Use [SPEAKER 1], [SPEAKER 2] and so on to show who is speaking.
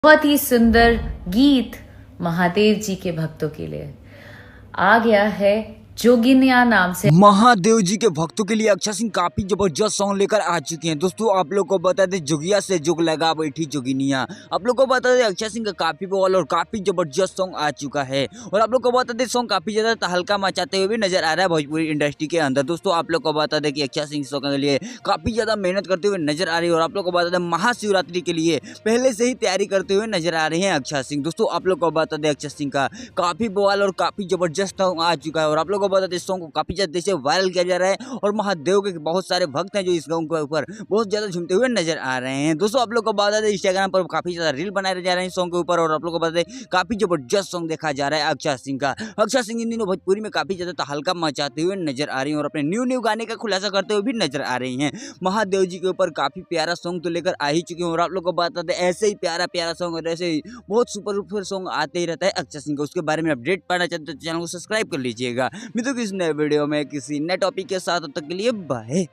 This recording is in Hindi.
[SPEAKER 1] बहुत ही सुंदर गीत महादेव जी के भक्तों के लिए आ गया है। जोगिनिया नाम से
[SPEAKER 2] महादेव जी के भक्तों के लिए अक्षय सिंह काफी जबरदस्त सॉन्ग लेकर आ चुके हैं। दोस्तों आप लोग को बता दें, जोगिया से जुग लगा बैठी जोगिनिया। आप लोग को बता दें, अक्षय सिंह का काफी बवाल और काफी जबरदस्त सॉन्ग आ चुका है। और आप लोग को बता दें, सॉन्ग काफी ज्यादा तहलका मचाते हुए भी नजर आ रहा है भोजपुरी इंडस्ट्री के अंदर। दोस्तों आप लोग को बता दें कि अक्षय सिंह सॉन्ग के लिए काफी ज्यादा मेहनत करते हुए नजर आ रही है। और आप लोग को बता दें, महाशिवरात्रि के लिए पहले से ही तैयारी करते हुए नजर आ रहे हैं अक्षय सिंह। दोस्तों आप लोग को बता दें, अक्षय सिंह का काफी बवाल और काफी जबरदस्त सॉन्ग आ चुका है। और आप लोग को बता दें, सॉन्ग को काफी ज्यादा देश से वायरल किया जा रहा है और महादेव के बहुत सारे भक्त हैं जो इस गाँव के ऊपर बहुत ज्यादा झूमते हुए नजर आ रहे हैं। दोस्तों आप लोग को बता दें, इंस्टाग्राम पर काफी ज्यादा रील बनाए जा रहे हैं सॉन्ग के ऊपर। और आप लोग को बता दें, काफी जबरदस्त सॉन्ग देखा जा रहा है अक्षय सिंह का। अक्षय सिंह इन दिनों भोजपुरी में काफी ज्यादा तहलका मचाते हुए नजर आ रही है और अपने न्यू गाने का खुलासा करते हुए भी नजर आ रही हैं। महादेव जी के ऊपर काफी प्यारा सॉन्ग तो लेकर आ ही चुके हैं। और आप लोग को बता दें, ऐसे ही प्यारा सॉन्ग और ऐसे ही बहुत सुपर सॉन्ग आते ही रहता है अक्षय सिंह का। उसके बारे में अपडेट पाना चाहते हैं तो चैनल को सब्सक्राइब कर लीजिएगा। मित्रों, किसी नए वीडियो में किसी नए टॉपिक के साथ, तब तक के लिए बाय।